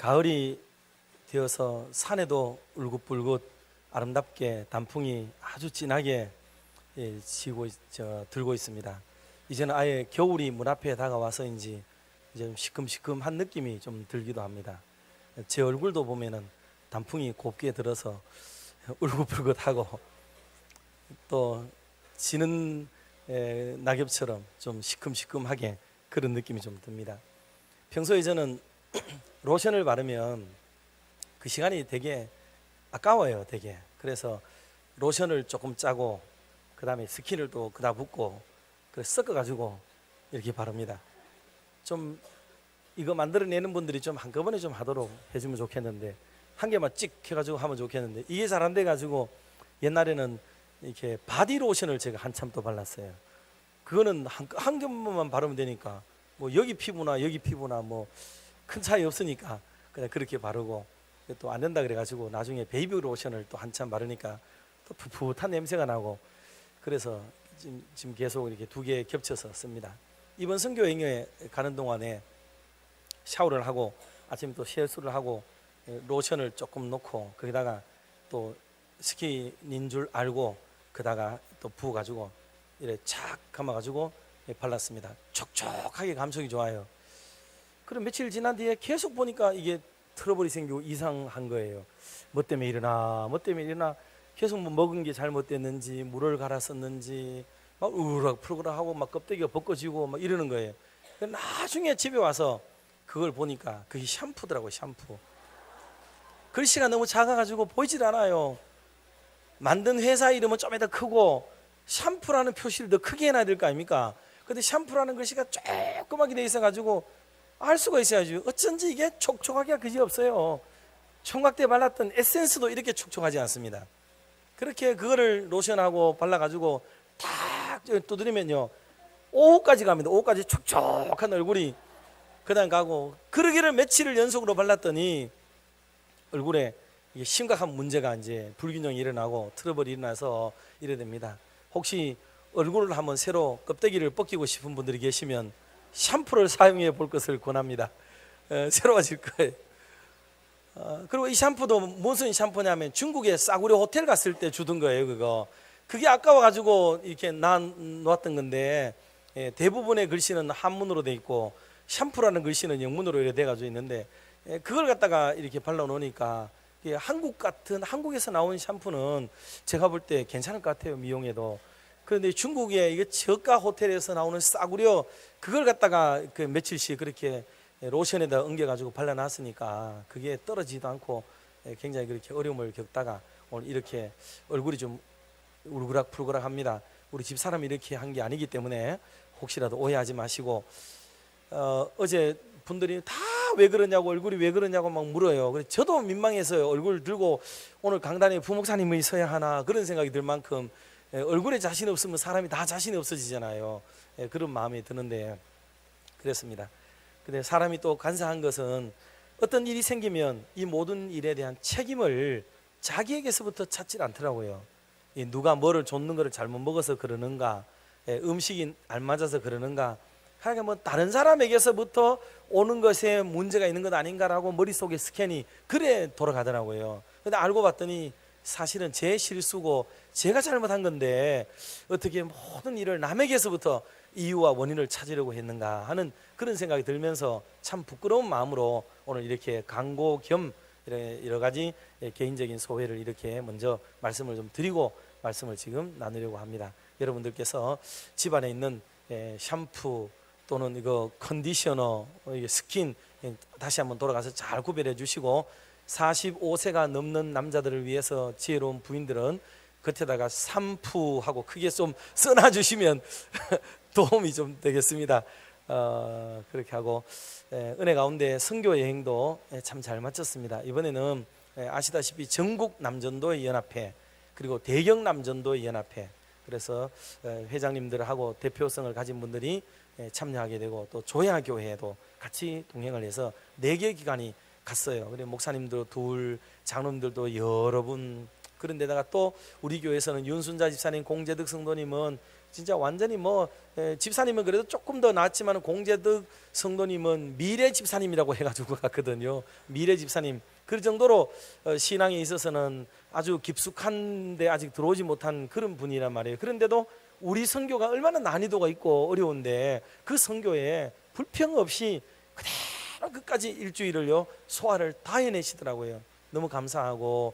가을이 되어서 산에도 울긋불긋 아름답게 단풍이 아주 진하게 들고 있습니다. 이제는 아예 겨울이 문 앞에 다가와서인지 이제 좀 시큼시큼한 느낌이 좀 들기도 합니다. 제 얼굴도 보면은 단풍이 곱게 들어서 울긋불긋하고 또 지는 낙엽처럼 좀 시큼시큼하게 그런 느낌이 좀 듭니다. 평소에 저는 로션을 바르면 그 시간이 되게 아까워요, 되게. 그래서 로션을 조금 짜고 그 다음에 스킨을 또 그다 붓고 그래서 섞어가지고 이렇게 바릅니다. 좀 이거 만들어내는 분들이 좀 한꺼번에 좀 하도록 해주면 좋겠는데, 한 개만 찍 해가지고 하면 좋겠는데, 이게 잘 안 돼가지고 옛날에는 이렇게 바디 로션을 제가 한참 또 발랐어요. 그거는 한 개만 바르면 되니까 뭐 여기 피부나 여기 피부나 뭐 큰 차이 없으니까 그냥 그렇게 바르고, 또 안 된다 그래가지고 나중에 베이비 로션을 또 한참 바르니까 또 풋풋한 냄새가 나고, 그래서 지금 계속 이렇게 두 개 겹쳐서 씁니다. 이번 선교 여행에 가는 동안에 샤워를 하고 아침에 또 세수를 하고 로션을 조금 넣고 거기다가 또 스킨인 줄 알고 그다가 또 부어가지고 이렇게 착 감아가지고 발랐습니다. 촉촉하게 감촉이 좋아요. 그럼 며칠 지난 뒤에 계속 보니까 이게 트러블이 생기고 이상한 거예요. 뭐 때문에 일어나 계속 뭐 먹은 게 잘못됐는지 물을 갈았었는지 막 우락푸락하고 막 껍데기가 벗겨지고 막 이러는 거예요. 나중에 집에 와서 그걸 보니까 그게 샴푸더라고요. 샴푸. 글씨가 너무 작아가지고 보이질 않아요. 만든 회사 이름은 좀 더 크고 샴푸라는 표시를 더 크게 해놔야 될 거 아닙니까? 근데 샴푸라는 글씨가 조그맣게 돼 있어가지고 알 수가 있어야지. 어쩐지 이게 촉촉하기가 그지없어요. 총각 때 발랐던 에센스도 이렇게 촉촉하지 않습니다. 그렇게 그거를 로션하고 발라가지고 탁 두드리면요, 오후까지 갑니다. 오후까지 촉촉한 얼굴이 그다음 가고, 그러기를 며칠을 연속으로 발랐더니 얼굴에 이게 심각한 문제가 이제 불균형이 일어나고 트러블이 일어나서 이래 됩니다. 혹시 얼굴을 한번 새로 껍데기를 벗기고 싶은 분들이 계시면 샴푸를 사용해 볼 것을 권합니다. 새로워질 거예요. 그리고 이 샴푸도 무슨 샴푸냐면 중국에 싸구려 호텔 갔을 때 주던 거예요. 그게 아까워가지고 이렇게 놓았던 건데, 대부분의 글씨는 한문으로 돼 있고 샴푸라는 글씨는 영문으로 이렇게 돼가지고 있는데, 그걸 갖다가 이렇게 발라놓으니까 한국에서 나온 샴푸는 제가 볼 때 괜찮을 것 같아요, 미용에도. 그런데 중국에 이게 저가 호텔에서 나오는 싸구려 그걸 갖다가 그 며칠씩 그렇게 로션에다 엉겨가지고 발라놨으니까 그게 떨어지지도 않고 굉장히 그렇게 어려움을 겪다가 오늘 이렇게 얼굴이 좀 울그락불그락합니다. 우리 집사람이 이렇게 한 게 아니기 때문에 혹시라도 오해하지 마시고, 어제 분들이 다 왜 그러냐고, 얼굴이 왜 그러냐고 막 물어요. 그래서 저도 민망해서요. 얼굴 들고 오늘 강단에 부목사님이 서야 하나 그런 생각이 들 만큼 얼굴에 자신 없으면 사람이 다 자신이 없어지잖아요. 그런 마음이 드는데 그랬습니다. 근데 사람이 또 간사한 것은 어떤 일이 생기면 이 모든 일에 대한 책임을 자기에게서부터 찾질 않더라고요. 누가 뭐를 줬는 거를 잘못 먹어서 그러는가, 음식이 안 맞아서 그러는가, 하여간 뭐 다른 사람에게서부터 오는 것에 문제가 있는 것 아닌가라고 머릿속에 스캔이 그래 돌아가더라고요. 근데 알고 봤더니 사실은 제 실수고 제가 잘못한 건데 어떻게 모든 일을 남에게서부터 이유와 원인을 찾으려고 했는가 하는 그런 생각이 들면서 참 부끄러운 마음으로 오늘 이렇게 강고 겸 여러 가지 개인적인 소회를 이렇게 먼저 말씀을 좀 드리고 말씀을 지금 나누려고 합니다. 여러분들께서 집안에 있는 샴푸 또는 이거 컨디셔너, 스킨 다시 한번 돌아가서 잘 구별해 주시고, 45세가 넘는 남자들을 위해서 지혜로운 부인들은 겉에다가 삼푸하고 크게 좀 써놔주시면 도움이 좀 되겠습니다. 그렇게 하고 은혜 가운데 선교 여행도 참 잘 마쳤습니다. 이번에는 아시다시피 전국 남전도의 연합회 그리고 대경 남전도의 연합회, 그래서 회장님들하고 대표성을 가진 분들이 참여하게 되고 또 조야교회도 같이 동행을 해서 4개 기관이 갔어요. 그리고 목사님도 둘, 장로님들도 여러 분, 그런데다가 또 우리 교회에서는 윤순자 집사님, 공재득 성도님은 진짜 완전히 뭐 집사님은 그래도 조금 더 낫지만 공재득 성도님은 미래 집사님이라고 해가지고 갔거든요. 미래 집사님. 그 정도로 신앙에 있어서는 아주 깊숙한데 아직 들어오지 못한 그런 분이란 말이에요. 그런데도 우리 선교가 얼마나 난이도가 있고 어려운데 그 선교에 불평 없이 그대로 끝까지 일주일을요 소화를 다 해내시더라고요. 너무 감사하고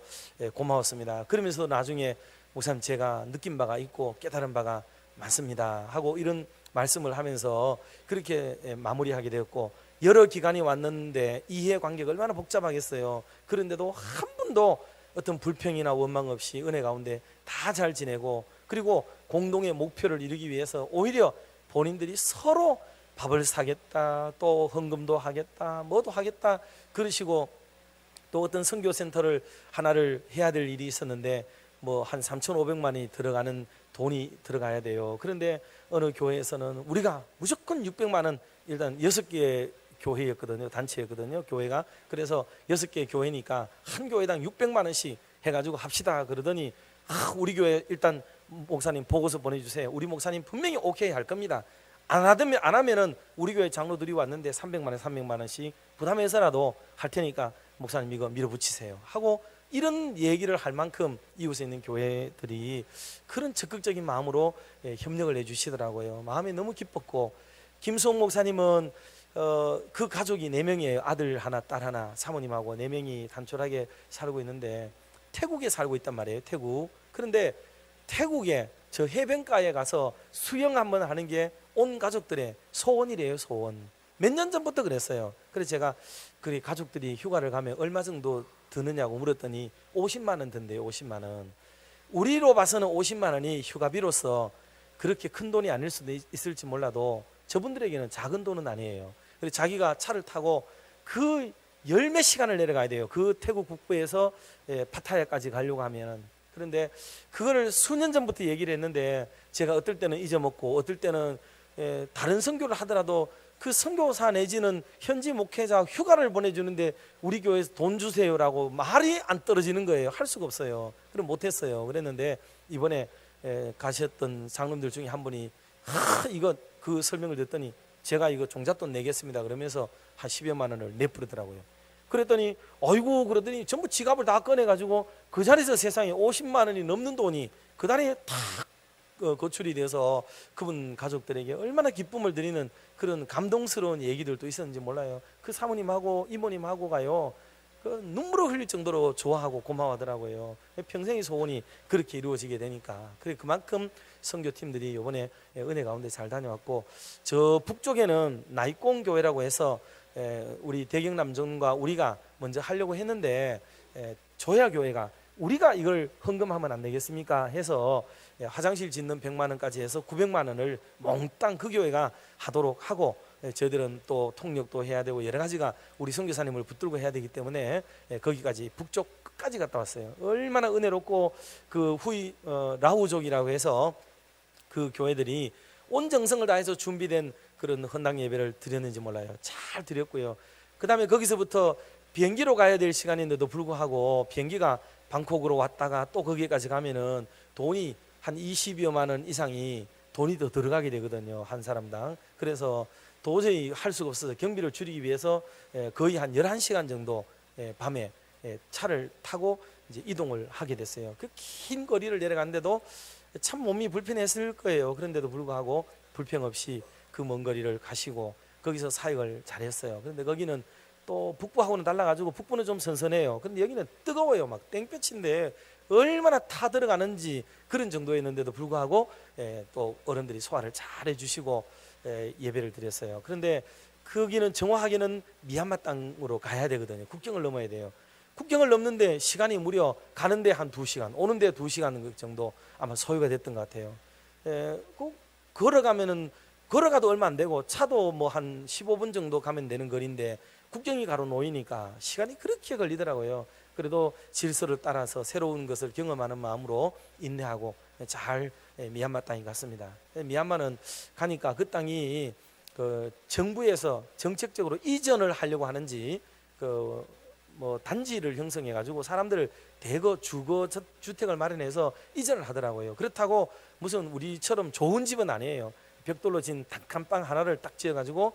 고마웠습니다. 그러면서 나중에 목사님 제가 느낀 바가 있고 깨달은 바가 많습니다 하고 이런 말씀을 하면서 그렇게 마무리하게 되었고, 여러 기간이 왔는데 이해관계가 얼마나 복잡하겠어요. 그런데도 한 번도 어떤 불평이나 원망 없이 은혜 가운데 다 잘 지내고, 그리고 공동의 목표를 이루기 위해서 오히려 본인들이 서로 밥을 사겠다, 또 헌금도 하겠다, 뭐도 하겠다 그러시고, 또 어떤 선교센터를 하나를 해야 될 일이 있었는데 뭐 한 3,500만 원이 들어가는 돈이 들어가야 돼요. 그런데 어느 교회에서는 우리가 무조건 600만 원, 일단 6개 교회였거든요. 단체였거든요. 교회가. 그래서 6개 교회니까 한 교회당 600만 원씩 해가지고 합시다 그러더니 우리 교회 일단 목사님 보고서 보내주세요. 우리 목사님 분명히 오케이 할 겁니다. 안 하면은 우리 교회 장로들이 왔는데 300만 원, 300만 원씩 부담해서라도 할 테니까 목사님 이거 밀어붙이세요 하고, 이런 얘기를 할 만큼 이웃에 있는 교회들이 그런 적극적인 마음으로 협력을 해주시더라고요. 마음이 너무 기뻤고, 김수홍 목사님은 그 가족이 4명이에요. 아들 하나, 딸 하나, 사모님하고 4명이 단촐하게 살고 있는데 태국에 살고 있단 말이에요. 태국. 그런데 태국에 저 해변가에 가서 수영 한번 하는 게 온 가족들의 소원이래요. 소원. 몇 년 전부터 그랬어요. 그래서 제가 그 가족들이 휴가를 가면 얼마 정도 드느냐고 물었더니 50만 원 든대요. 50만 원. 우리로 봐서는 50만 원이 휴가비로서 그렇게 큰 돈이 아닐 수도 있을지 몰라도 저분들에게는 작은 돈은 아니에요. 그래서 자기가 차를 타고 그 열몇 시간을 내려가야 돼요. 그 태국 북부에서 파타야까지 가려고 하면. 그런데 그거를 수년 전부터 얘기를 했는데 제가 어떨 때는 잊어먹고 어떨 때는 다른 선교를 하더라도 그 선교사 내지는 현지 목회자 휴가를 보내주는데 우리 교회에서 돈 주세요라고 말이 안 떨어지는 거예요. 할 수가 없어요. 그럼 못했어요. 그랬는데 이번에 가셨던 장로님들 중에 한 분이 이거 그 설명을 듣더니 제가 이거 종잣돈 내겠습니다 그러면서 한 10여만 원을 내버리더라고요. 그랬더니 어이구 그러더니 전부 지갑을 다 꺼내가지고 그 자리에서 세상에 50만 원이 넘는 돈이 그 다리에 탁 거출이 돼서 그분 가족들에게 얼마나 기쁨을 드리는 그런 감동스러운 얘기들도 있었는지 몰라요. 그 사모님하고 이모님하고가요 그 눈물을 흘릴 정도로 좋아하고 고마워하더라고요. 평생의 소원이 그렇게 이루어지게 되니까. 그래 그만큼 선교팀들이 이번에 은혜 가운데 잘 다녀왔고, 저 북쪽에는 나이공 교회라고 해서 우리 대경남전과 우리가 먼저 하려고 했는데 조야 교회가 우리가 이걸 헌금하면 안 되겠습니까 해서 화장실 짓는 100만 원까지 해서 900만 원을 몽땅 그 교회가 하도록 하고, 저희들은 또 통역도 해야 되고 여러 가지가 우리 선교사님을 붙들고 해야 되기 때문에 거기까지 북쪽 끝까지 갔다 왔어요. 얼마나 은혜롭고, 그 후이 라후족이라고 해서 그 교회들이 온 정성을 다해서 준비된 그런 헌당 예배를 드렸는지 몰라요. 잘 드렸고요. 그 다음에 거기서부터 비행기로 가야 될 시간인데도 불구하고 비행기가 방콕으로 왔다가 또 거기까지 가면은 돈이 한 20여만 원 이상이 돈이 더 들어가게 되거든요. 한 사람당. 그래서 도저히 할 수가 없어서 경비를 줄이기 위해서 거의 한 11시간 정도 밤에 차를 타고 이제 이동을 하게 됐어요. 그 긴 거리를 내려갔는데도 참 몸이 불편했을 거예요. 그런데도 불구하고 불평 없이 그 먼 거리를 가시고 거기서 사역을 잘했어요. 그런데 거기는 또 북부하고는 달라가지고 북부는 좀 선선해요. 근데 여기는 뜨거워요. 막 땡볕인데 얼마나 타 들어가는지 그런 정도였는데도 불구하고 또 어른들이 소화를 잘 해주시고 예배를 드렸어요. 그런데 거기는 정확하게는 미얀마 땅으로 가야 되거든요. 국경을 넘어야 돼요. 국경을 넘는데 시간이 무려 가는데 한 2시간, 오는데 2시간 정도 아마 소요가 됐던 것 같아요. 걸어가도 얼마 안 되고 차도 뭐 한 15분 정도 가면 되는 거리인데 국경이 가로 놓이니까 시간이 그렇게 걸리더라고요. 그래도 질서를 따라서 새로운 것을 경험하는 마음으로 인내하고 잘 미얀마 땅에 갔습니다. 미얀마는 가니까 그 땅이 그 정부에서 정책적으로 이전을 하려고 하는지 뭐 단지를 형성해 가지고 사람들을 대거 주거 주택을 마련해서 이전을 하더라고요. 그렇다고 무슨 우리처럼 좋은 집은 아니에요. 벽돌로 진 단칸방 하나를 딱 지어 가지고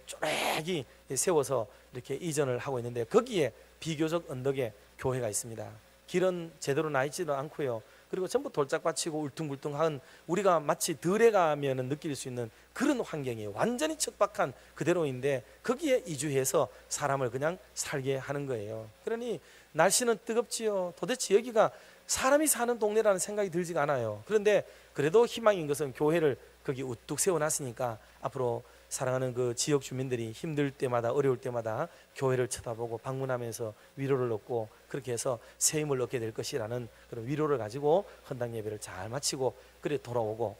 쪼래기 세워서 이렇게 이전을 하고 있는데, 거기에 비교적 언덕에 교회가 있습니다. 길은 제대로 나 있지도 않고요. 그리고 전부 돌짝밭이고 울퉁불퉁한, 우리가 마치 들에 가면 느낄 수 있는 그런 환경이에요. 완전히 척박한 그대로인데 거기에 이주해서 사람을 그냥 살게 하는 거예요. 그러니 날씨는 뜨겁지요. 도대체 여기가 사람이 사는 동네라는 생각이 들지가 않아요. 그런데 그래도 희망인 것은 교회를 거기 우뚝 세워놨으니까 앞으로 사랑하는 그 지역 주민들이 힘들 때마다, 어려울 때마다 교회를 쳐다보고 방문하면서 위로를 얻고, 그렇게 해서 새 힘을 얻게 될 것이라는 그런 위로를 가지고 헌당 예배를 잘 마치고 그래 돌아오고,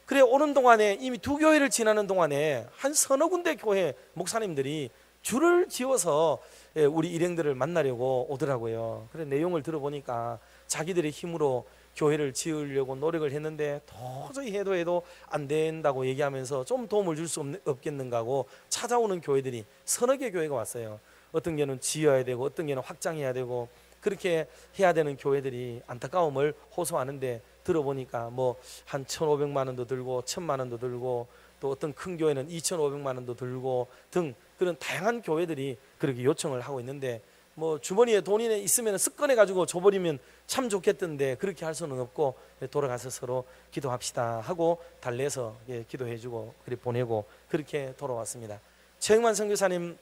그래 오는 동안에 이미 두 교회를 지나는 동안에 한 서너 군데 교회 목사님들이 줄을 지어서 우리 일행들을 만나려고 오더라고요. 그래 내용을 들어보니까 자기들의 힘으로 교회를 지으려고 노력을 했는데 도저히 해도 안 된다고 얘기하면서 좀 도움을 줄 수 없겠는가 하고 찾아오는 교회들이 서너 개 교회가 왔어요. 어떤 개는 지어야 되고 어떤 개는 확장해야 되고 그렇게 해야 되는 교회들이 안타까움을 호소하는데, 들어보니까 뭐 한 1,500만 원도 들고 1,000만 원도 들고, 또 어떤 큰 교회는 2,500만 원도 들고 등 그런 다양한 교회들이 그렇게 요청을 하고 있는데, 뭐 주머니에 돈이 있으면 습관해 가지고 줘버리면 참 좋겠던데 그렇게 할 수는 없고, 돌아가서 서로 기도합시다 하고 달래서 기도해주고 그렇게 보내고 그렇게 돌아왔습니다. 최영만 선교사님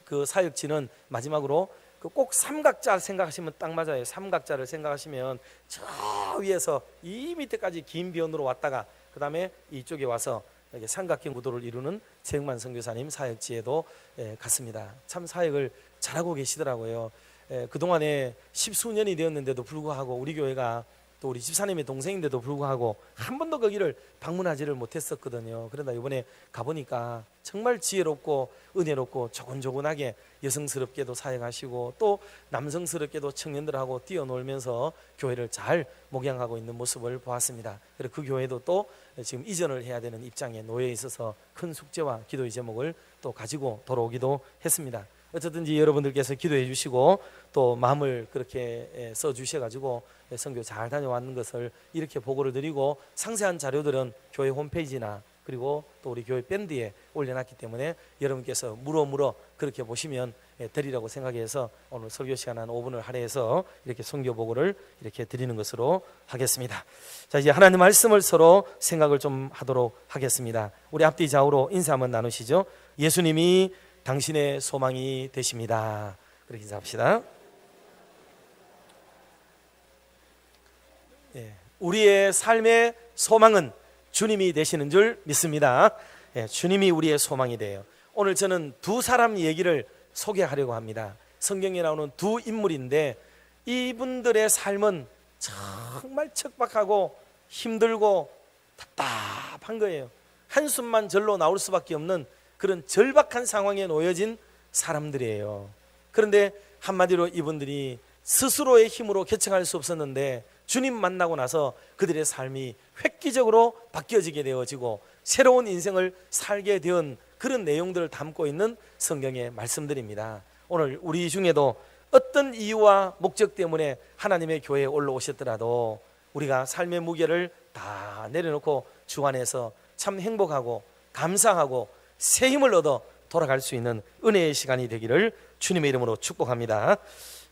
그 사역지는 마지막으로 꼭 삼각자 생각하시면 딱 맞아요. 삼각자를 생각하시면 저 위에서 이 밑에까지 긴 변으로 왔다가 그 다음에 이쪽에 와서 이렇게 삼각형 구도를 이루는 최영만 선교사님 사역지에도 갔습니다. 참 사역을 잘하고 계시더라고요. 그동안에 10수년이 되었는데도 불구하고 우리 교회가 또 우리 집사님의 동생인데도 불구하고 한 번도 거기를 방문하지를 못했었거든요. 그러다 이번에 가보니까 정말 지혜롭고 은혜롭고 조곤조곤하게 여성스럽게도 사역하시고 또 남성스럽게도 청년들하고 뛰어놀면서 교회를 잘 목양하고 있는 모습을 보았습니다. 그리고 그 교회도 또 지금 이전을 해야 되는 입장에 놓여 있어서 큰 숙제와 기도의 제목을 또 가지고 돌아오기도 했습니다. 어쨌든지 여러분들께서 기도해 주시고 또 마음을 그렇게 써 주셔가지고 선교 잘 다녀왔는 것을 이렇게 보고를 드리고, 상세한 자료들은 교회 홈페이지나 그리고 또 우리 교회 밴드에 올려놨기 때문에 여러분께서 물어 그렇게 보시면 드리라고 생각해서 오늘 설교 시간 한 5분을 할애해서 이렇게 선교 보고를 이렇게 드리는 것으로 하겠습니다. 자, 이제 하나님 말씀을 서로 생각을 좀 하도록 하겠습니다. 우리 앞뒤 좌우로 인사 한번 나누시죠. 예수님이 당신의 소망이 되십니다. 그렇게 인사합시다. 우리의 삶의 소망은 주님이 되시는 줄 믿습니다. 주님이 우리의 소망이 돼요. 오늘 저는 두 사람 얘기를 소개하려고 합니다. 성경에 나오는 두 인물인데 이분들의 삶은 정말 척박하고 힘들고 답답한 거예요. 한숨만 절로 나올 수밖에 없는 그런 절박한 상황에 놓여진 사람들이에요. 그런데 한마디로 이분들이 스스로의 힘으로 개척할 수 없었는데 주님 만나고 나서 그들의 삶이 획기적으로 바뀌어지게 되어지고 새로운 인생을 살게 된 그런 내용들을 담고 있는 성경의 말씀들입니다. 오늘 우리 중에도 어떤 이유와 목적 때문에 하나님의 교회에 올라오셨더라도 우리가 삶의 무게를 다 내려놓고 주 안에서 참 행복하고 감사하고 새 힘을 얻어 돌아갈 수 있는 은혜의 시간이 되기를 주님의 이름으로 축복합니다.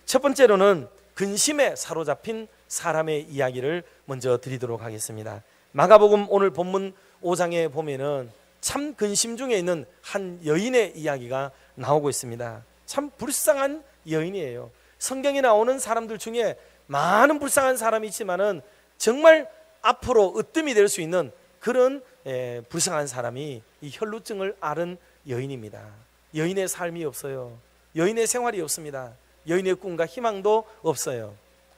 첫 번째로는 근심에 사로잡힌 사람의 이야기를 먼저 드리도록 하겠습니다. 마가복음 오늘 본문 5장에 보면은 참 근심 중에 있는 한 여인의 이야기가 나오고 있습니다. 참 불쌍한 여인이에요. 성경에 나오는 사람들 중에 많은 불쌍한 사람이 있지만은 정말 앞으로 으뜸이 될 수 있는 그런 불쌍한 사람이 이 혈루증을 앓은 여인입니다. 여인의 삶이 없어요. 여인의 생활이 없습니다. 여인의 꿈과 희망도 없어요.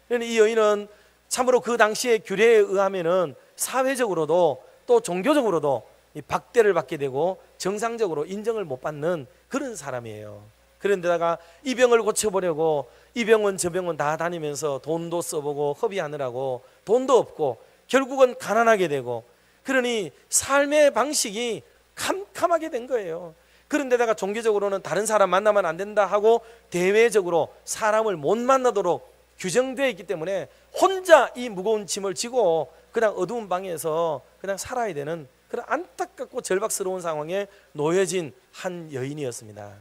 이 여인은 참으로 그 당시의 규례에 의하면은 사회적으로도 또 종교적으로도 박대를 받게 되고 정상적으로 인정을 못 받는 그런 사람이에요. 그런데다가 이 병을 고쳐보려고 이 병원 저 병원 다 다니면서 돈도 써보고 허비하느라고 돈도 없고 결국은 가난하게 되고, 그러니 삶의 방식이 캄캄하게 된 거예요. 그런데다가 종교적으로는 다른 사람 만나면 안 된다 하고 대외적으로 사람을 못 만나도록 규정되어 있기 때문에 혼자 이 무거운 짐을 지고 그냥 어두운 방에서 그냥 살아야 되는 그런 안타깝고 절박스러운 상황에 놓여진 한 여인이었습니다.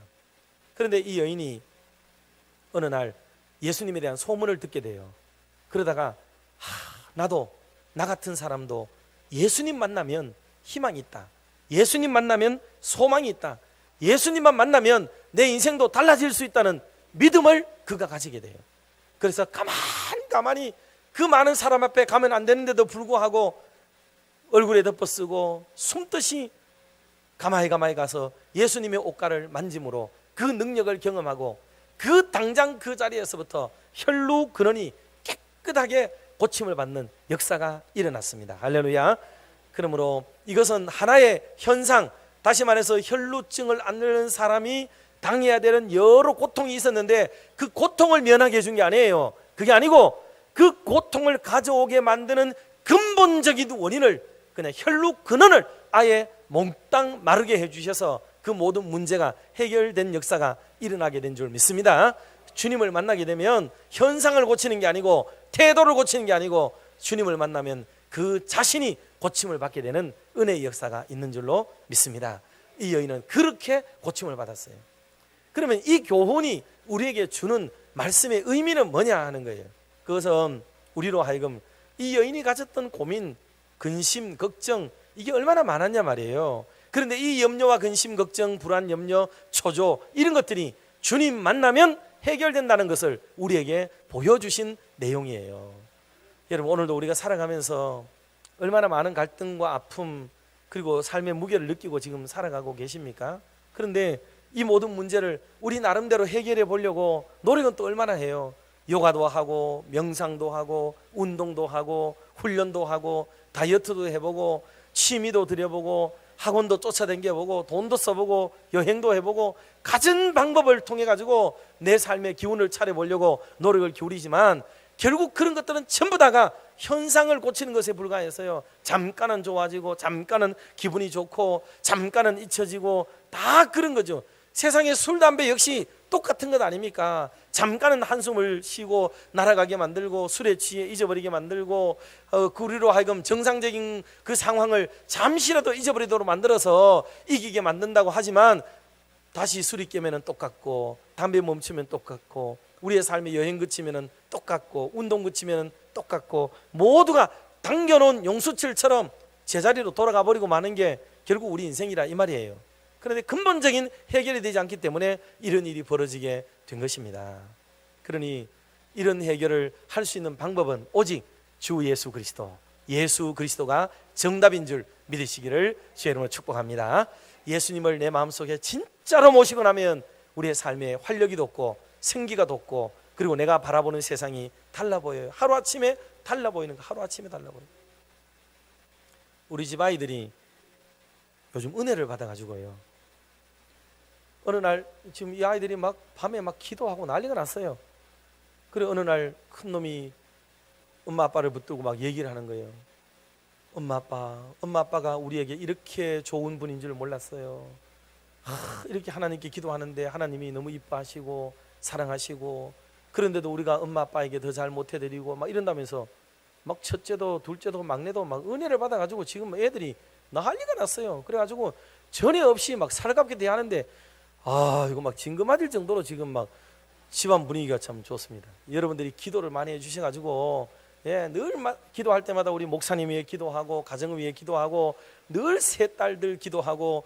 그런데 이 여인이 어느 날 예수님에 대한 소문을 듣게 돼요. 그러다가 나도, 나 같은 사람도 예수님 만나면 희망이 있다, 예수님 만나면 소망이 있다, 예수님만 만나면 내 인생도 달라질 수 있다는 믿음을 그가 가지게 돼요. 그래서 가만히 그 많은 사람 앞에 가면 안 되는데도 불구하고 얼굴에 덮어쓰고 숨듯이 가만히 가서 예수님의 옷가를 만짐으로 그 능력을 경험하고 그 당장 그 자리에서부터 혈루 근원이 깨끗하게 고침을 받는 역사가 일어났습니다. 할렐루야. 그러므로 이것은 하나의 현상, 다시 말해서 혈루증을 앓는 사람이 당해야 되는 여러 고통이 있었는데 그 고통을 면하게 해준 게 아니에요. 그게 아니고 그 고통을 가져오게 만드는 근본적인 원인을, 그냥 혈루 근원을 아예 몽땅 마르게 해주셔서 그 모든 문제가 해결된 역사가 일어나게 된 줄 믿습니다. 주님을 만나게 되면 현상을 고치는 게 아니고 태도를 고치는 게 아니고 주님을 만나면 그 자신이 고침을 받게 되는 은혜의 역사가 있는 줄로 믿습니다. 이 여인은 그렇게 고침을 받았어요. 그러면 이 교훈이 우리에게 주는 말씀의 의미는 뭐냐 하는 거예요. 그것은 우리로 하여금 이 여인이 가졌던 고민, 근심, 걱정, 이게 얼마나 많았냐 말이에요. 그런데 이 염려와 근심, 걱정, 불안, 염려, 초조, 이런 것들이 주님 만나면 해결된다는 것을 우리에게 보여주신 내용이에요. 여러분, 오늘도 우리가 살아가면서 얼마나 많은 갈등과 아픔, 그리고 삶의 무게를 느끼고 지금 살아가고 계십니까? 그런데 이 모든 문제를 우리 나름대로 해결해 보려고 노력은 또 얼마나 해요. 요가도 하고 명상도 하고 운동도 하고 훈련도 하고 다이어트도 해보고 취미도 들여보고 학원도 쫓아다녀보고 돈도 써보고 여행도 해보고 갖은 방법을 통해 가지고 내 삶의 기운을 차려보려고 노력을 기울이지만 결국 그런 것들은 전부 다가 현상을 고치는 것에 불과해서요, 잠깐은 좋아지고 잠깐은 기분이 좋고 잠깐은 잊혀지고 다 그런 거죠. 세상에 술, 담배 역시 똑같은 것 아닙니까? 잠깐은 한숨을 쉬고 날아가게 만들고 술에 취해 잊어버리게 만들고 우리로 하여금 정상적인 그 상황을 잠시라도 잊어버리도록 만들어서 이기게 만든다고 하지만 다시 술이 깨면 똑같고 담배 멈추면 똑같고 우리의 삶의 여행 그치면 똑같고 운동 그치면 똑같고 모두가 당겨놓은 용수철처럼 제자리로 돌아가 버리고 마는 게 결국 우리 인생이라 이 말이에요. 그런데 근본적인 해결이 되지 않기 때문에 이런 일이 벌어지게 된 것입니다. 그러니 이런 해결을 할 수 있는 방법은 오직 주 예수 그리스도, 예수 그리스도가 정답인 줄 믿으시기를 주의 이름으로 축복합니다. 예수님을 내 마음속에 진짜로 모시고 나면 우리의 삶에 활력이 돋고 생기가 돋고 그리고 내가 바라보는 세상이 달라 보여요. 하루아침에 달라 보이는 거, 하루아침에 달라 보여요. 우리 집 아이들이 요즘 은혜를 받아가지고요, 어느 날 지금 이 아이들이 막 밤에 막 기도하고 난리가 났어요. 그래 어느 날 큰 놈이 엄마 아빠를 붙들고 막 얘기를 하는 거예요. 엄마 아빠가 우리에게 이렇게 좋은 분인 줄 몰랐어요. 이렇게 하나님께 기도하는데 하나님이 너무 이뻐하시고 사랑하시고 그런데도 우리가 엄마 아빠에게 더 잘 못해드리고 막 이런다면서 막 첫째도 둘째도 막내도 막 은혜를 받아가지고 지금 애들이 난리가 났어요. 그래가지고 전에 없이 막 살갑게 대하는데 이거 막 징그 맞을 정도로 지금 막 집안 분위기가 참 좋습니다. 여러분들이 기도를 많이 해주셔가지고 늘 기도할 때마다 우리 목사님 위해 기도하고 가정을 위해 기도하고 늘 세 딸들 기도하고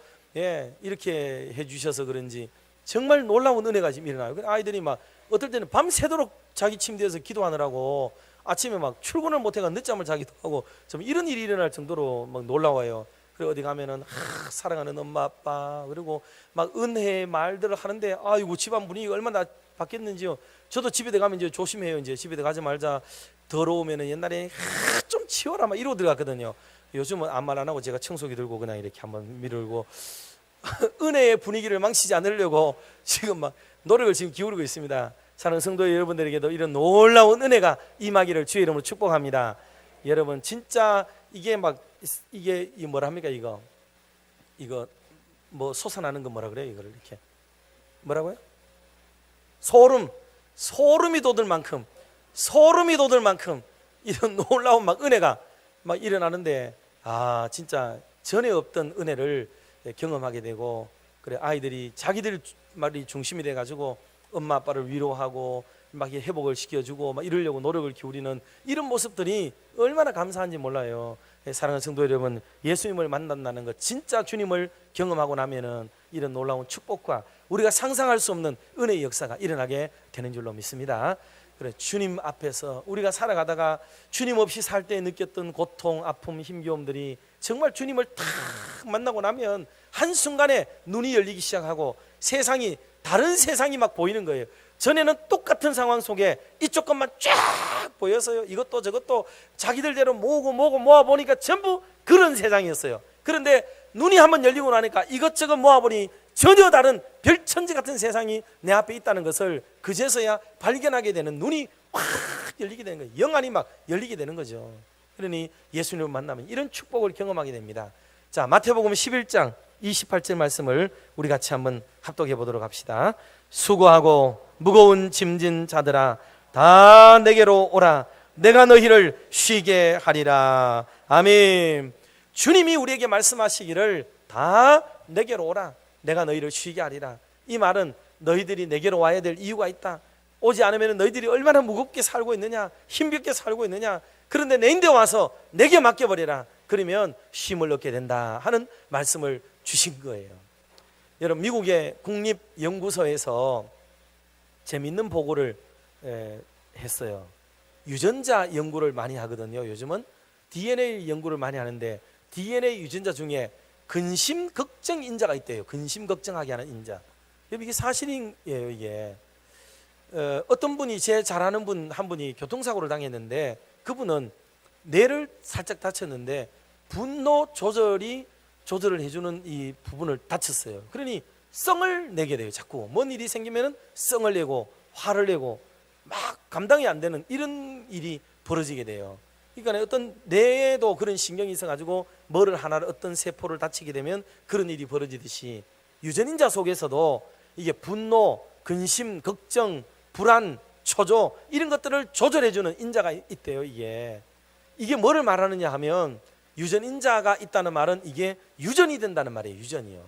이렇게 해주셔서 그런지 정말 놀라운 은혜가 지금 일어나요. 아이들이 막 어떨 때는 밤새도록 자기 침대에서 기도하느라고 아침에 막 출근을 못해가 늦잠을 자기도 하고 좀 이런 일이 일어날 정도로 막 놀라워요. 그리고 어디 가면은 사랑하는 엄마 아빠 그리고 막 은혜의 말들을 하는데 아이고 집안 분위기가 얼마나 바뀌었는지요. 저도 집에 들어가면 이제 조심해요. 이제 집에 들어가지 말자, 더러우면은 옛날에 좀 치워라 막 이러고 들어갔거든요. 요즘은 아무 말 안 하고 제가 청소기 들고 그냥 이렇게 한번 밀고 은혜의 분위기를 망치지 않으려고 지금 막 노력을 지금 기울이고 있습니다. 사랑하는 성도 여러분들에게도 이런 놀라운 은혜가 임하기를 주의 이름으로 축복합니다. 여러분 진짜 이게 막 이게 뭐라 합니까? 이거 뭐 솟아나는 거 뭐라 그래요? 이거를 이렇게 뭐라고요? 소름이 돋을 만큼 이런 놀라운 막 은혜가 막 일어나는데, 아 진짜 전에 없던 은혜를 경험하게 되고, 그래 아이들이 자기들 말이 중심이 돼 가지고 엄마 아빠를 위로하고 막 회복을 시켜주고 막 이러려고 노력을 기울이는 이런 모습들이 얼마나 감사한지 몰라요. 사랑하는 성도 여러분, 예수님을 만난다는 것, 진짜 주님을 경험하고 나면은 이런 놀라운 축복과 우리가 상상할 수 없는 은혜의 역사가 일어나게 되는 줄로 믿습니다. 그래, 주님 앞에서 우리가 살아가다가 주님 없이 살 때 느꼈던 고통, 아픔, 힘겨움들이 정말 주님을 탁 만나고 나면 한순간에 눈이 열리기 시작하고 세상이, 다른 세상이 막 보이는 거예요. 전에는 똑같은 상황 속에 이쪽 것만 쫙 보여서요, 이것도 저것도 자기들대로 모으고 모아보니까 전부 그런 세상이었어요. 그런데 눈이 한번 열리고 나니까 이것저것 모아보니 전혀 다른 별천지 같은 세상이 내 앞에 있다는 것을 그제서야 발견하게 되는, 눈이 확 열리게 되는 거예요. 영안이 막 열리게 되는 거죠. 그러니 예수님을 만나면 이런 축복을 경험하게 됩니다. 자, 마태복음 11장 28절 말씀을 우리 같이 한번 합독해 보도록 합시다. 수고하고 무거운 짐진 자들아 다 내게로 오라, 내가 너희를 쉬게 하리라. 아멘. 주님이 우리에게 말씀하시기를 다 내게로 오라, 내가 너희를 쉬게 하리라. 이 말은 너희들이 내게로 와야 될 이유가 있다. 오지 않으면 너희들이 얼마나 무겁게 살고 있느냐, 힘겹게 살고 있느냐. 그런데 내인데 와서 내게 맡겨버리라, 그러면 쉼을 얻게 된다 하는 말씀을 주신 거예요. 여러분, 미국의 국립연구소에서 재미있는 보고를 했어요. 유전자 연구를 많이 하거든요. 요즘은 DNA 연구를 많이 하는데 DNA 유전자 중에 근심 걱정 인자가 있대요. 근심 걱정하게 하는 인자. 이게 사실이에요. 이게 어떤 분이, 제 잘 아는 분 한 분이 교통사고를 당했는데, 그분은 뇌를 살짝 다쳤는데 분노 조절을 해주는 이 부분을 다쳤어요. 그러니 성을 내게 돼요. 자꾸 뭔 일이 생기면 성을 내고 화를 내고 막 감당이 안 되는 이런 일이 벌어지게 돼요. 그러니까 어떤 뇌에도 그런 신경이 있어가지고 뭐를 하나를, 어떤 세포를 다치게 되면 그런 일이 벌어지듯이 유전인자 속에서도 이게 분노, 근심, 걱정, 불안, 초조, 이런 것들을 조절해주는 인자가 있대요. 이게 뭐를 말하느냐 하면, 유전인자가 있다는 말은 이게 유전이 된다는 말이에요. 유전이요.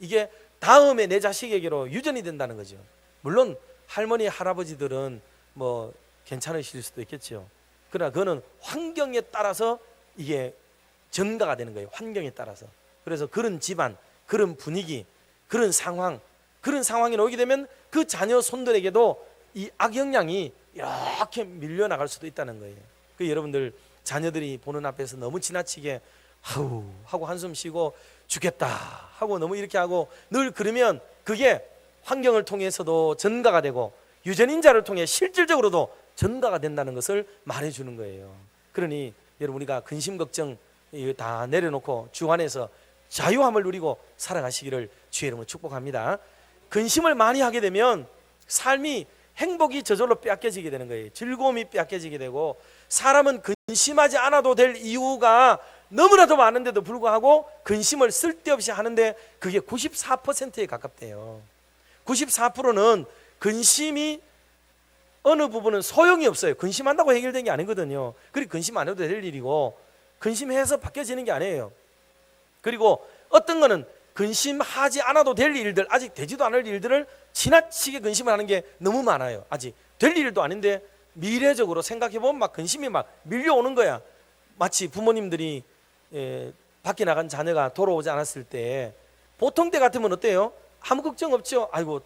이게 다음에 내 자식에게로 유전이 된다는 거죠. 물론 할머니, 할아버지들은 뭐 괜찮으실 수도 있겠죠. 그러나 그거는 환경에 따라서 이게 전가가 되는 거예요. 환경에 따라서. 그래서 그런 집안, 그런 분위기, 그런 상황에 놓이게 되면 그 자녀 손들에게도 이 악영향이 이렇게 밀려나갈 수도 있다는 거예요. 그 여러분들 자녀들이 보는 앞에서 너무 지나치게 하우 하고 한숨 쉬고 죽겠다 하고 너무 이렇게 하고 늘 그러면 그게 환경을 통해서도 전가가 되고 유전인자를 통해 실질적으로도 전가가 된다는 것을 말해주는 거예요. 그러니 여러분, 우리가 근심 걱정 다 내려놓고 주 안에서 자유함을 누리고 살아가시기를 주의 이름으로 축복합니다. 근심을 많이 하게 되면 삶이, 행복이 저절로 빼앗겨지게 되는 거예요. 즐거움이 빼앗겨지게 되고, 사람은 근심하지 않아도 될 이유가 너무나도 많은데도 불구하고 근심을 쓸데없이 하는데 그게 94%에 가깝대요. 94%는 근심이 어느 부분은 소용이 없어요. 근심한다고 해결된 게 아니거든요. 그리고 근심 안 해도 될 일이고, 근심해서 바뀌어지는 게 아니에요. 그리고 어떤 거는 근심하지 않아도 될 일들, 아직 되지도 않을 일들을 지나치게 근심을 하는 게 너무 많아요. 아직 될 일도 아닌데 미래적으로 생각해보면 막 근심이 막 밀려오는 거야. 마치 부모님들이 밖에 나간 자녀가 돌아오지 않았을 때, 보통 때 같으면 어때요? 아무 걱정 없죠. 아이고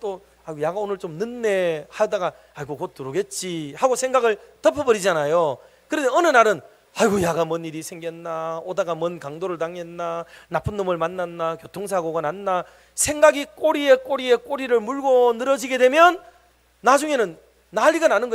야가 오늘 좀 늦네 하다가 아이고 곧 들어오겠지 하고 생각을 덮어버리잖아요. 그런데 어느 날은 아이고 야가 뭔 일이 생겼나, 오다가 뭔 강도를 당했나, 나쁜 놈을 만났나, 교통사고가 났나, 생각이 꼬리에 꼬리를 물고 늘어지게 되면 나중에는 난리가 나는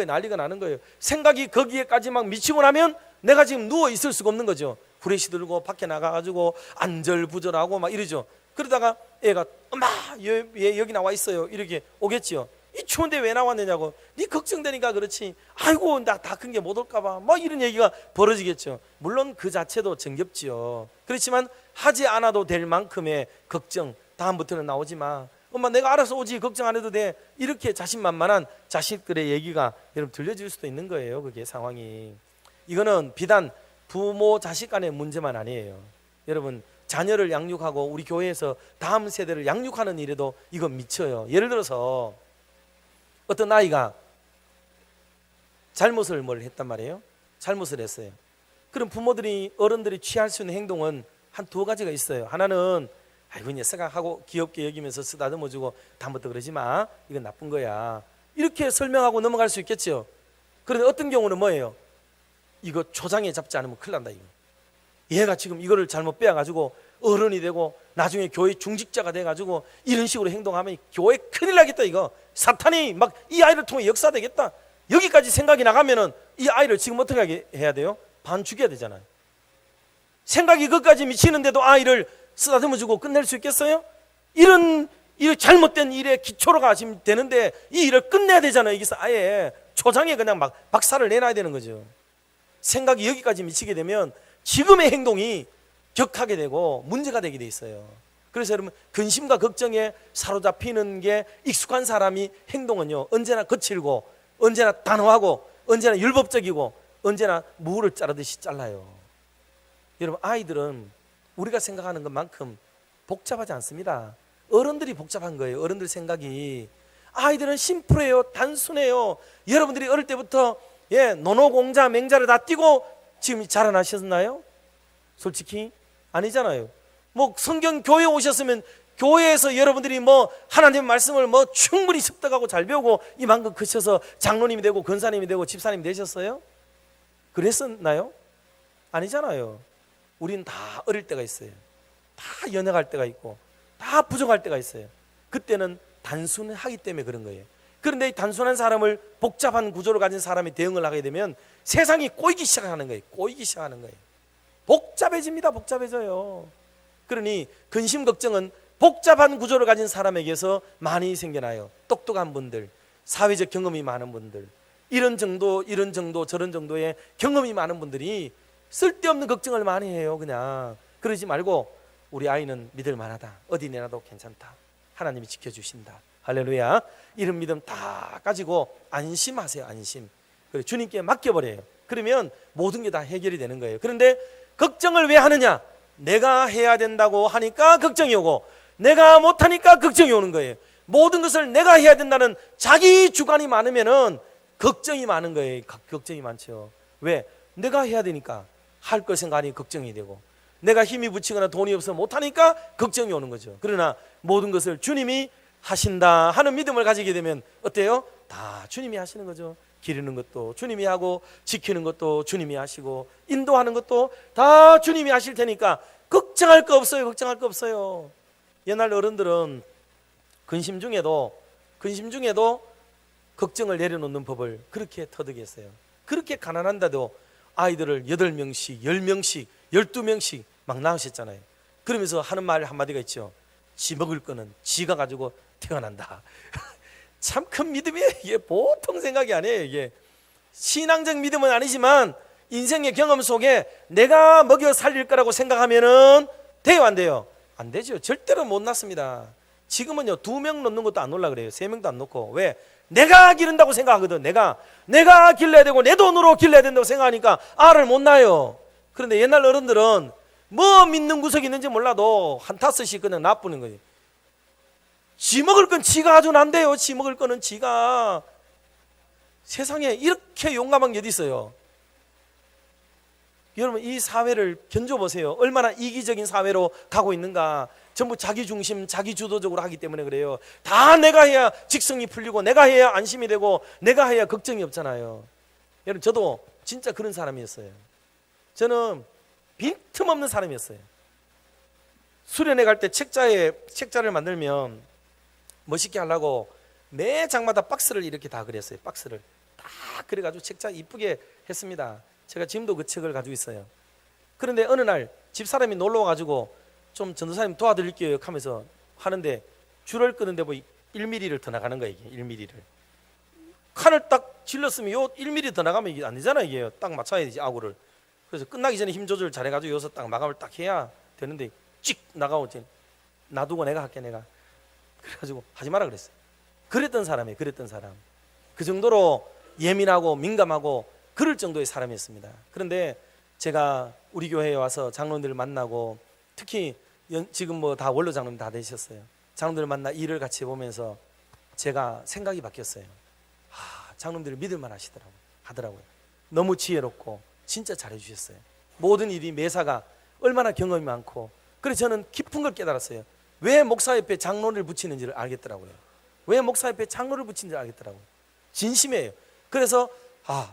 거예요. 생각이 거기에까지 막 미치고 나면 내가 지금 누워 있을 수가 없는 거죠. 후레쉬 들고 밖에 나가가지고 안절부절하고 막 이러죠. 그러다가 애가 엄마 얘 여기 나와 있어요 이렇게 오겠지요. 이 추운데 왜 나왔느냐고, 네 걱정되니까 그렇지, 아이고 나 다 큰 게 못 올까봐 막 이런 얘기가 벌어지겠죠. 물론 그 자체도 정겹지요. 그렇지만 하지 않아도 될 만큼의 걱정, 다음부터는 나오지 마. 엄마 내가 알아서 오지, 걱정 안 해도 돼. 이렇게 자신만만한 자식들의 얘기가 여러분 들려질 수도 있는 거예요. 그게 상황이. 이거는 비단 부모 자식 간의 문제만 아니에요. 여러분 자녀를 양육하고 우리 교회에서 다음 세대를 양육하는 일에도 이건 미쳐요. 예를 들어서 어떤 아이가 잘못을 뭘 했단 말이에요. 잘못을 했어요. 그럼 부모들이, 어른들이 취할 수 있는 행동은 한 두 가지가 있어요. 하나는 아이고 녀석아 하고 귀엽게 여기면서 쓰다듬어주고 다음부터 그러지 마, 이건 나쁜 거야, 이렇게 설명하고 넘어갈 수 있겠죠. 그런데 어떤 경우는 뭐예요? 이거 초장에 잡지 않으면 큰일 난다. 이거 얘가 지금 이거를 잘못 빼앗가지고 어른이 되고 나중에 교회 중직자가 돼가지고 이런 식으로 행동하면 교회 큰일 나겠다. 이거 사탄이 막 이 아이를 통해 역사되겠다. 여기까지 생각이 나가면은 이 아이를 지금 어떻게 해야 돼요? 반 죽여야 되잖아요. 생각이 그것까지 미치는데도 아이를 쓰다듬어주고 끝낼 수 있겠어요? 이런 잘못된 일에 기초로가 지금 되는데 이 일을 끝내야 되잖아요. 여기서 아예 초장에 그냥 막 박살을 내놔야 되는 거죠. 생각이 여기까지 미치게 되면 지금의 행동이 격하게 되고 문제가 되게 돼 있어요. 그래서 여러분 근심과 걱정에 사로잡히는 게 익숙한 사람이 행동은요 언제나 거칠고 언제나 단호하고 언제나 율법적이고 언제나 무를 자르듯이 잘라요. 여러분 아이들은 우리가 생각하는 것만큼 복잡하지 않습니다. 어른들이 복잡한 거예요. 어른들 생각이. 아이들은 심플해요. 단순해요. 여러분들이 어릴 때부터 노노공자 맹자를 다 띄고 지금 자라나셨나요? 솔직히 아니잖아요. 뭐 성경 교회 오셨으면 교회에서 여러분들이 뭐 하나님 말씀을 뭐 충분히 습득하고 잘 배우고 이만큼 크셔서 장로님이 되고 권사님이 되고 집사님이 되셨어요? 그랬었나요? 아니잖아요. 우리는 다 어릴 때가 있어요. 다 연약할 때가 있고 다 부족할 때가 있어요. 그때는 단순하기 때문에 그런 거예요. 그런데 이 단순한 사람을 복잡한 구조를 가진 사람이 대응을 하게 되면 세상이 꼬이기 시작하는 거예요. 꼬이기 시작하는 거예요. 복잡해집니다. 복잡해져요. 그러니 근심 걱정은 복잡한 구조를 가진 사람에게서 많이 생겨나요. 똑똑한 분들, 사회적 경험이 많은 분들, 이런 정도 저런 정도의 경험이 많은 분들이 쓸데없는 걱정을 많이 해요. 그냥 그러지 말고 우리 아이는 믿을 만하다, 어디 내놔도 괜찮다, 하나님이 지켜주신다, 할렐루야, 이런 믿음 다 가지고 안심하세요. 안심. 그래 주님께 맡겨버려요. 그러면 모든 게 다 해결이 되는 거예요. 그런데 걱정을 왜 하느냐? 내가 해야 된다고 하니까 걱정이 오고 내가 못하니까 걱정이 오는 거예요. 모든 것을 내가 해야 된다는 자기 주관이 많으면은 걱정이 많은 거예요. 걱정이 많죠. 왜? 내가 해야 되니까 할 거 생각하니 걱정이 되고 내가 힘이 붙이거나 돈이 없어서 못하니까 걱정이 오는 거죠. 그러나 모든 것을 주님이 하신다 하는 믿음을 가지게 되면 어때요? 다 주님이 하시는 거죠. 기르는 것도 주님이 하고 지키는 것도 주님이 하시고 인도하는 것도 다 주님이 하실 테니까 걱정할 거 없어요. 걱정할 거 없어요. 옛날 어른들은 근심 중에도 걱정을 내려놓는 법을 그렇게 터득했어요. 그렇게 가난한데도 아이들을 8명씩 10명씩 12명씩 막 낳으셨잖아요. 그러면서 하는 말 한마디가 있죠. 지 먹을 거는 지가 가지고 태어난다. 참 큰 믿음이에요. 이게 보통 생각이 아니에요. 이게 신앙적 믿음은 아니지만 인생의 경험 속에 내가 먹여 살릴 거라고 생각하면은 돼요, 안 돼요? 안 되죠. 절대로 못 낳습니다. 지금은요 2명 놓는 것도 안 놀라 그래요. 3명도 안 놓고. 왜? 내가 기른다고 생각하거든. 내가 길러야 되고 내 돈으로 길러야 된다고 생각하니까 알을 못 낳아요. 그런데 옛날 어른들은 뭐 믿는 구석이 있는지 몰라도 한 5씩 그냥 놔뿌는 거지. 지 먹을 건 지가 아주 난데요. 지 먹을 거는 지가. 세상에 이렇게 용감한 게 어디 있어요? 여러분 이 사회를 견뎌보세요. 얼마나 이기적인 사회로 가고 있는가. 전부 자기 중심, 자기 주도적으로 하기 때문에 그래요. 다 내가 해야 직성이 풀리고 내가 해야 안심이 되고 내가 해야 걱정이 없잖아요. 여러분 저도 진짜 그런 사람이었어요. 저는 빈틈없는 사람이었어요. 수련회 갈 때 책자를 만들면 멋있게 하려고 매 장마다 박스를 이렇게 다 그렸어요. 박스를 다 그래가지고 책자 이쁘게 했습니다. 제가 지금도 그 책을 가지고 있어요. 그런데 어느 날 집사람이 놀러 와가지고 좀 전도사님 도와드릴게요 하면서 하는데 줄을 끄는데 뭐 1mm를 더 나가는 거예요. 이게 1mm를 칸을 딱 질렀으면 요 1mm 더 나가면 이게 안 되잖아요. 이게 딱 맞춰야 되지 아구를. 그래서 끝나기 전에 힘 조절 잘해가지고 여기서 딱 마감을 딱 해야 되는데 찍 나가고 놔두고 내가 할게 내가. 그래가지고 하지 마라 그랬어요. 그랬던 사람이에요. 그랬던 사람. 그 정도로 예민하고 민감하고 그럴 정도의 사람이었습니다. 그런데 제가 우리 교회에 와서 장로님들을 만나고 특히 지금 뭐 다 원로 장로님 다 되셨어요. 장로님들을 만나 일을 같이 해보면서 제가 생각이 바뀌었어요. 장로님들을 믿을만 하더라고요. 너무 지혜롭고 진짜 잘해주셨어요. 모든 일이 매사가 얼마나 경험이 많고. 그래서 저는 깊은 걸 깨달았어요. 왜 목사 옆에 장로를 붙이는지를 알겠더라고요. 왜 목사 옆에 장로를 붙이는지를 알겠더라고요. 진심이에요. 그래서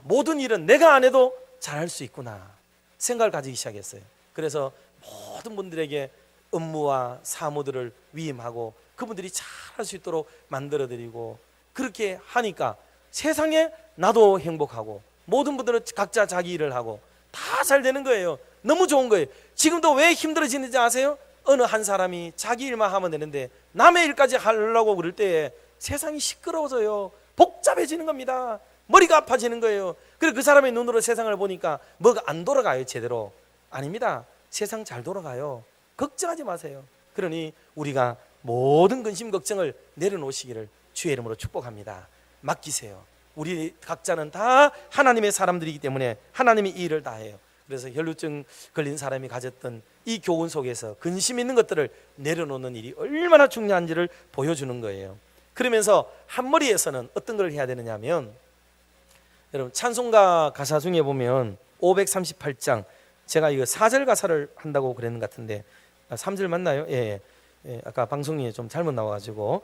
모든 일은 내가 안 해도 잘할 수 있구나 생각을 가지기 시작했어요. 그래서 모든 분들에게 업무와 사무들을 위임하고 그분들이 잘할 수 있도록 만들어드리고, 그렇게 하니까 세상에 나도 행복하고 모든 분들은 각자 자기 일을 하고 다 잘 되는 거예요. 너무 좋은 거예요. 지금도 왜 힘들어지는지 아세요? 어느 한 사람이 자기 일만 하면 되는데 남의 일까지 하려고 그럴 때에 세상이 시끄러워져요. 복잡해지는 겁니다. 머리가 아파지는 거예요. 그리고 그 사람의 눈으로 세상을 보니까 뭐가 안 돌아가요. 제대로. 아닙니다. 세상 잘 돌아가요. 걱정하지 마세요. 그러니 우리가 모든 근심 걱정을 내려놓으시기를 주의 이름으로 축복합니다. 맡기세요. 우리 각자는 다 하나님의 사람들이기 때문에 하나님이 이 일을 다 해요. 그래서 혈루증 걸린 사람이 가졌던 이 교훈 속에서 근심 있는 것들을 내려놓는 일이 얼마나 중요한지를 보여주는 거예요. 그러면서 한머리에서는 어떤 걸 해야 되느냐 하면, 여러분 찬송가 가사 중에 보면 538장, 제가 이거 4절 가사를 한다고 그랬는 것 같은데 3절 맞나요? 예. 아까 방송이 좀 잘못 나와가지고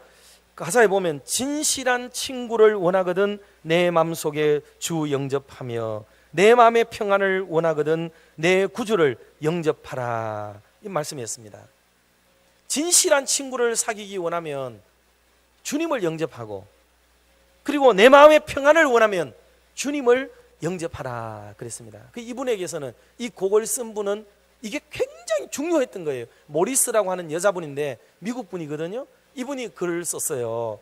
가사에 보면 진실한 친구를 원하거든 내 마음속에 주 영접하며 내 마음의 평안을 원하거든 내 구주를 영접하라, 이 말씀이었습니다. 진실한 친구를 사귀기 원하면 주님을 영접하고, 그리고 내 마음의 평안을 원하면 주님을 영접하라 그랬습니다. 이분에게서는 이 곡을 쓴 분은 이게 굉장히 중요했던 거예요. 모리스라고 하는 여자분인데 미국 분이거든요. 이분이 글을 썼어요.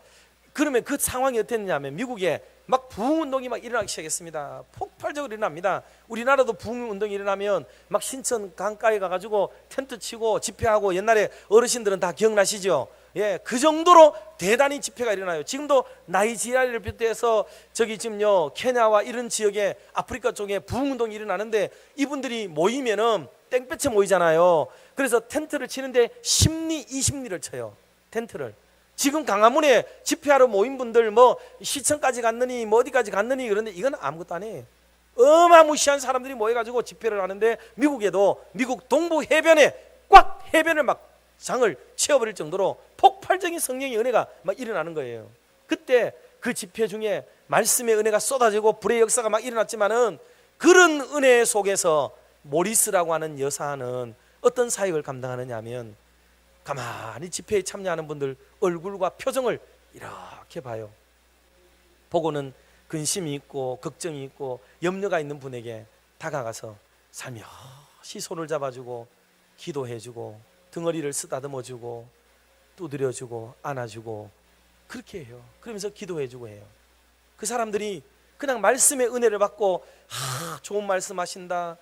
그러면 그 상황이 어땠냐면 미국에 막 부흥운동이 막 일어나기 시작했습니다. 폭발적으로 일어납니다. 우리나라도 부흥운동이 일어나면 막 신천 강가에 가가지고 텐트 치고 집회하고, 옛날에 어르신들은 다 기억나시죠? 예, 그 정도로 대단히 집회가 일어나요. 지금도 나이지리아를 비롯해서 저기 지금요 케냐와 이런 지역에 아프리카 쪽에 부흥운동이 일어나는데 이분들이 모이면은 땡볕에 모이잖아요. 그래서 텐트를 치는데 10리 20리를 쳐요. 텐트를. 지금 강화문에 집회하러 모인 분들 뭐 시청까지 갔느니 뭐 어디까지 갔느니 그런데 이건 아무것도 아니에요. 어마무시한 사람들이 모여가지고 집회를 하는데 미국에도 미국 동부 해변에 꽉 해변을 막 장을 채워버릴 정도로 폭발적인 성령의 은혜가 막 일어나는 거예요. 그때 그 집회 중에 말씀의 은혜가 쏟아지고 불의 역사가 막 일어났지만은 그런 은혜 속에서 모리스라고 하는 여사는 어떤 사역을 감당하느냐 하면 가만히 집회에 참여하는 분들 얼굴과 표정을 이렇게 봐요. 보고는 근심이 있고 걱정이 있고 염려가 있는 분에게 다가가서 살며시 손을 잡아주고 기도해주고 등허리를 쓰다듬어주고 두드려주고 안아주고 그렇게 해요. 그러면서 기도해주고 해요. 그 사람들이 그냥 말씀의 은혜를 받고 좋은 말씀 하신다,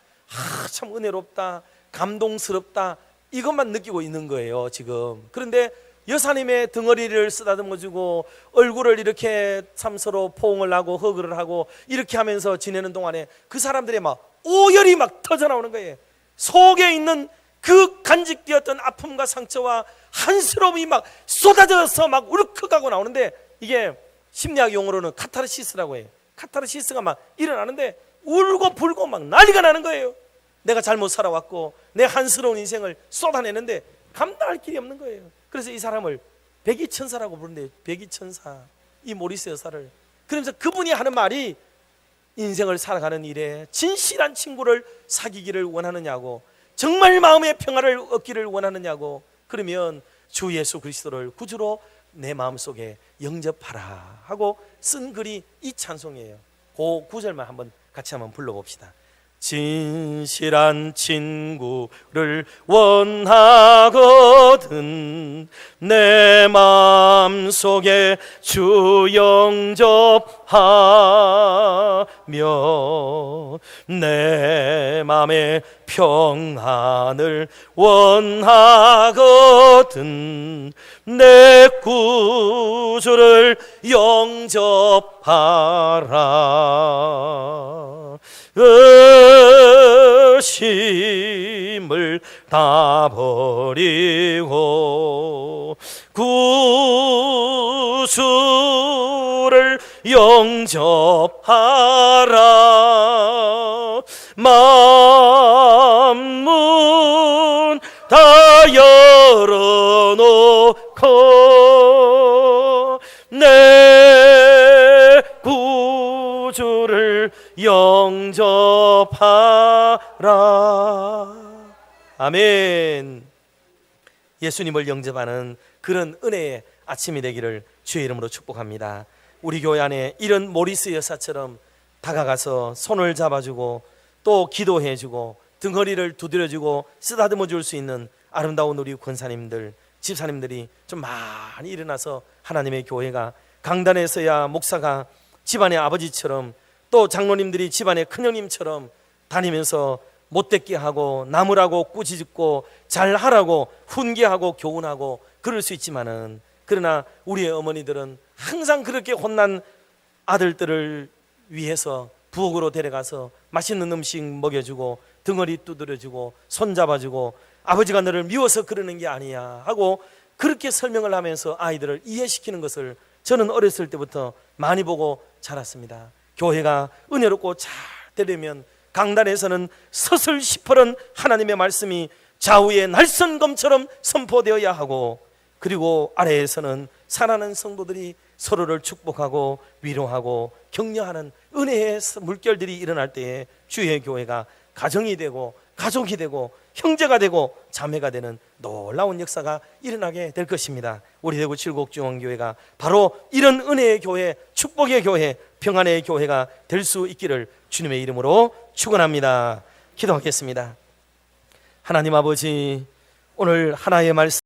참 은혜롭다, 감동스럽다, 이것만 느끼고 있는 거예요 지금. 그런데 여사님의 등허리를 쓰다듬어주고 얼굴을 이렇게 참 서로 포옹을 하고 허그를 하고 이렇게 하면서 지내는 동안에 그 사람들의 막 오열이 막 터져나오는 거예요. 속에 있는 그 간직되었던 아픔과 상처와 한스러움이 막 쏟아져서 막 울컥하고 나오는데, 이게 심리학 용어로는 카타르시스라고 해요. 카타르시스가 막 일어나는데 울고 불고 막 난리가 나는 거예요. 내가 잘못 살아왔고 내 한스러운 인생을 쏟아내는데 감당할 길이 없는 거예요. 그래서 이 사람을 백이천사라고 부르는데, 백이천사, 이 모리스 여사를. 그러면서 그분이 하는 말이 인생을 살아가는 일에 진실한 친구를 사귀기를 원하느냐고, 정말 마음의 평화를 얻기를 원하느냐고, 그러면 주 예수 그리스도를 구주로 내 마음속에 영접하라 하고 쓴 글이 이 찬송이에요. 그 구절만 같이 한번 불러봅시다. 진실한 친구를 원하거든. 내 마음속에 주 영접하며 내 맘의 평안을 원하거든. 내 구주를 영접하라. 의심을 다 버리고 구주를 영접하라. 만문 다 열어놓고 내 구주를 영접하라. 아멘. 예수님을 영접하는 그런 은혜의 아침이 되기를 주의 이름으로 축복합니다. 우리 교회 안에 이런 모리스 여사처럼 다가가서 손을 잡아주고 또 기도해주고 등허리를 두드려주고 쓰다듬어 줄 수 있는 아름다운 우리 권사님들, 집사님들이 좀 많이 일어나서 하나님의 교회가 강단에서야 목사가 집안의 아버지처럼 또 장로님들이 집안의 큰형님처럼 다니면서 못됐게 하고 나무라고 꾸짖고 잘하라고 훈계하고 교훈하고 그럴 수 있지만은, 그러나 우리의 어머니들은 항상 그렇게 혼난 아들들을 위해서 부엌으로 데려가서 맛있는 음식 먹여주고 등허리 두드려주고 손잡아주고 아버지가 너를 미워서 그러는 게 아니야 하고 그렇게 설명을 하면서 아이들을 이해시키는 것을 저는 어렸을 때부터 많이 보고 자랐습니다. 교회가 은혜롭고 잘 되려면 강단에서는 서슬 시퍼런 하나님의 말씀이 좌우의 날선검처럼 선포되어야 하고, 그리고 아래에서는 사랑하는 성도들이 서로를 축복하고 위로하고 격려하는 은혜의 물결들이 일어날 때에 주의 교회가 가정이 되고 가족이 되고 형제가 되고 자매가 되는 놀라운 역사가 일어나게 될 것입니다. 우리 대구 칠곡중앙교회가 바로 이런 은혜의 교회, 축복의 교회, 평안의 교회가 될 수 있기를 주님의 이름으로 축원합니다. 기도하겠습니다. 하나님 아버지, 오늘 하나의 말씀